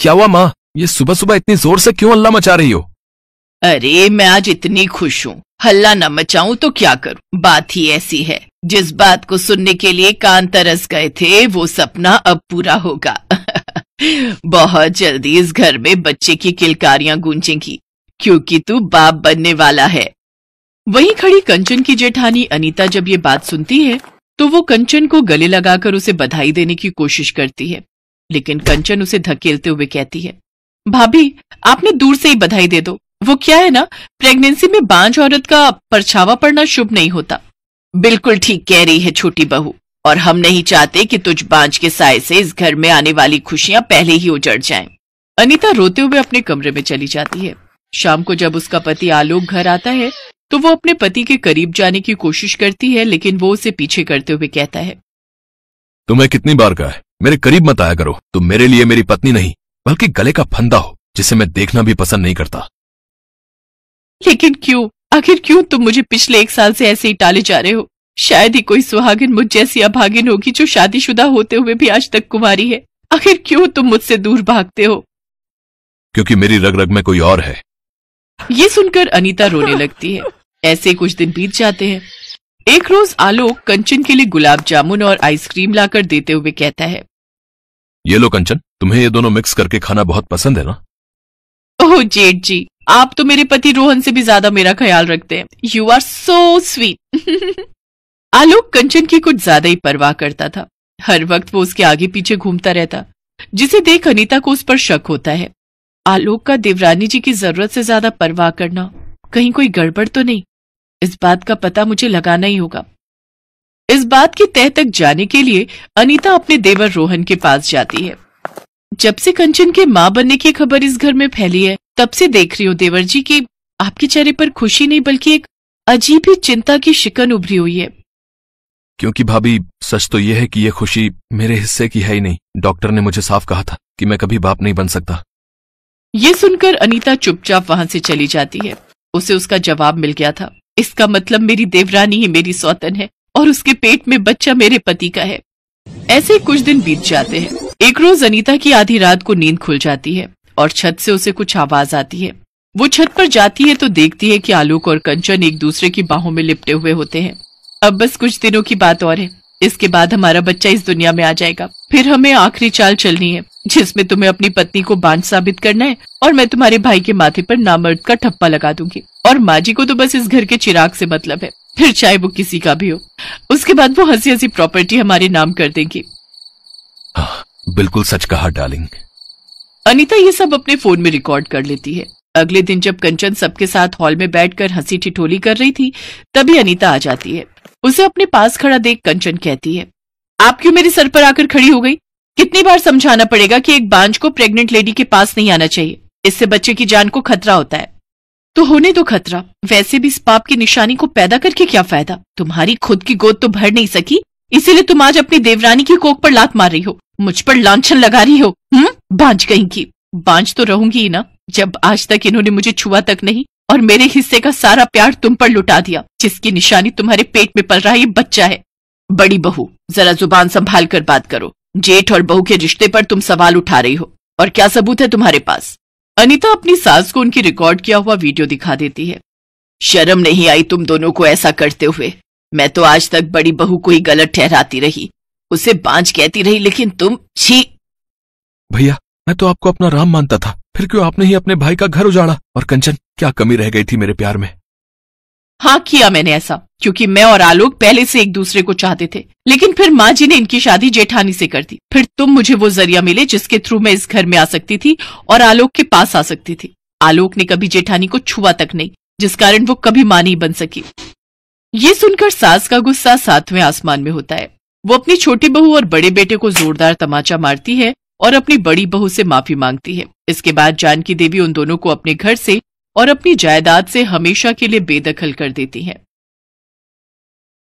क्या हुआ माँ? ये सुबह सुबह इतनी जोर से क्यों हल्ला मचा रही हो? अरे मैं आज इतनी खुश हूँ, हल्ला न मचाऊं तो क्या करूं। बात ही ऐसी है, जिस बात को सुनने के लिए कान तरस गए थे वो सपना अब पूरा होगा। बहुत जल्दी इस घर में बच्चे की किलकारियां गूंजेंगी, क्योंकि तू बाप बनने वाला है। वहीं खड़ी कंचन की जेठानी अनीता जब ये बात सुनती है तो वो कंचन को गले लगाकर उसे बधाई देने की कोशिश करती है, लेकिन कंचन उसे धकेलते हुए कहती है, भाभी आपने दूर से ही बधाई दे दो। वो क्या है ना, प्रेगनेंसी में बांझ औरत का परछावा पड़ना शुभ नहीं होता। बिल्कुल ठीक कह रही है छोटी बहू, और हम नहीं चाहते कि तुझ बांझ के साए से इस घर में आने वाली खुशियां पहले ही उजड़ जाएं। अनीता रोते हुए अपने कमरे में चली जाती है। शाम को जब उसका पति आलोक घर आता है तो वो अपने पति के करीब जाने की कोशिश करती है, लेकिन वो उसे पीछे करते हुए कहता है, तुम्हें कितनी बार कहा है मेरे करीब मत आया करो। तुम मेरे लिए मेरी पत्नी नहीं बल्कि गले का फंदा हो, जिसे मैं देखना भी पसंद नहीं करता। लेकिन क्यों, आखिर क्यों तुम मुझे पिछले 1 साल से ऐसे ही टाले जा रहे हो? शायद ही कोई सुहागिन मुझ जैसी अभागिन होगी जो शादीशुदा होते हुए भी आज तक कुंवारी है। आखिर क्यों तुम मुझसे दूर भागते हो? क्योंकि मेरी रग रग में कोई और है। ये सुनकर अनीता रोने लगती है। ऐसे कुछ दिन बीत जाते हैं। एक रोज आलोक कंचन के लिए गुलाब जामुन और आइसक्रीम लाकर देते हुए कहता है, ये लो कंचन, तुम्हें ये दोनों मिक्स करके खाना बहुत पसंद है ना? ओह जेठ जी, आप तो मेरे पति रोहन से भी ज्यादा मेरा ख्याल रखते हैं। You are so sweet. Alok Kanchan की कुछ ज्यादा ही परवाह करता था। हर वक्त वो उसके आगे पीछे घूमता रहता, जिसे देख अनीता को उस पर शक होता है। आलोक का देवरानी जी की जरूरत से ज्यादा परवाह करना, कहीं कोई गड़बड़ तो नहीं? इस बात का पता मुझे लगाना ही होगा। इस बात की तह तक जाने के लिए अनीता अपने देवर रोहन के पास जाती है। जब से कंचन के मां बनने की खबर इस घर में फैली है, तब से देख रही हूँ देवर जी कि आपके चेहरे पर खुशी नहीं बल्कि एक अजीब ही चिंता की शिकन उभरी हुई है। क्योंकि भाभी, सच तो यह है कि यह खुशी मेरे हिस्से की है ही नहीं। डॉक्टर ने मुझे साफ कहा था कि मैं कभी बाप नहीं बन सकता। ये सुनकर अनीता चुपचाप वहां से चली जाती है। उसे उसका जवाब मिल गया था। इसका मतलब मेरी देवरानी ही मेरी सौतन है और उसके पेट में बच्चा मेरे पति का है। ऐसे कुछ दिन बीत जाते हैं। एक रोज अनीता की आधी रात को नींद खुल जाती है और छत से उसे कुछ आवाज आती है। वो छत पर जाती है तो देखती है कि आलोक और कंचन एक दूसरे की बाहों में लिपटे हुए होते हैं। अब बस कुछ दिनों की बात और है, इसके बाद हमारा बच्चा इस दुनिया में आ जाएगा। फिर हमें आखिरी चाल चलनी है, जिसमें तुम्हें अपनी पत्नी को बांझ साबित करना है और मैं तुम्हारे भाई के माथे पर नामर्द का ठप्पा लगा दूंगी। और माँ जी को तो बस इस घर के चिराग से मतलब है, फिर चाहे वो किसी का भी हो। उसके बाद वो हंसी हंसी प्रॉपर्टी हमारे नाम कर देंगी। हाँ, बिल्कुल सच कहा डार्लिंग। अनीता ये सब अपने फोन में रिकॉर्ड कर लेती है। अगले दिन जब कंचन सबके साथ हॉल में बैठकर हंसी ठिठोली कर रही थी, तभी अनीता आ जाती है। उसे अपने पास खड़ा देख कंचन कहती है, आप क्यों मेरे सर पर आकर खड़ी हो गई? कितनी बार समझाना पड़ेगा कि एक बांझ को प्रेग्नेंट लेडी के पास नहीं आना चाहिए, इससे बच्चे की जान को खतरा होता है। तो होने दो खतरा, वैसे भी इस पाप की निशानी को पैदा करके क्या फायदा? तुम्हारी खुद की गोद तो भर नहीं सकी, इसीलिए तुम आज अपनी देवरानी की कोख पर लात मार रही हो, मुझ पर लांछन लगा रही हो। बांझ कहीं की। बांझ तो रहूंगी ही ना, जब आज तक इन्होंने मुझे छुआ तक नहीं और मेरे हिस्से का सारा प्यार तुम पर लुटा दिया, जिसकी निशानी तुम्हारे पेट में पल रहा ये बच्चा है। बड़ी बहू, जरा जुबान संभाल कर बात करो। जेठ और बहू के रिश्ते पर तुम सवाल उठा रही हो, और क्या सबूत है तुम्हारे पास? अनीता अपनी सास को उनकी रिकॉर्ड किया हुआ वीडियो दिखा देती है। शर्म नहीं आई तुम दोनों को ऐसा करते हुए? मैं तो आज तक बड़ी बहू को ही गलत ठहराती रही, उसे बांझ कहती रही, लेकिन तुम छी। भैया, मैं तो आपको अपना राम मानता था, फिर क्यों आपने ही अपने भाई का घर उजाड़ा? और कंचन, क्या कमी रह गई थी मेरे प्यार में? हाँ, किया मैंने ऐसा, क्योंकि मैं और आलोक पहले से एक दूसरे को चाहते थे, लेकिन फिर माँ जी ने इनकी शादी जेठानी से कर दी। फिर तुम मुझे वो जरिया मिले जिसके थ्रू मैं इस घर में आ सकती थी और आलोक के पास आ सकती थी। आलोक ने कभी जेठानी को छुआ तक नहीं, जिस कारण वो कभी मां नहीं बन सकी। ये सुनकर सास का गुस्सा 7वें आसमान में होता है। वो अपनी छोटी बहू और बड़े बेटे को जोरदार तमाचा मारती है और अपनी बड़ी बहू से माफी मांगती है। इसके बाद जानकी देवी उन दोनों को अपने घर से और अपनी जायदाद से हमेशा के लिए बेदखल कर देती हैं।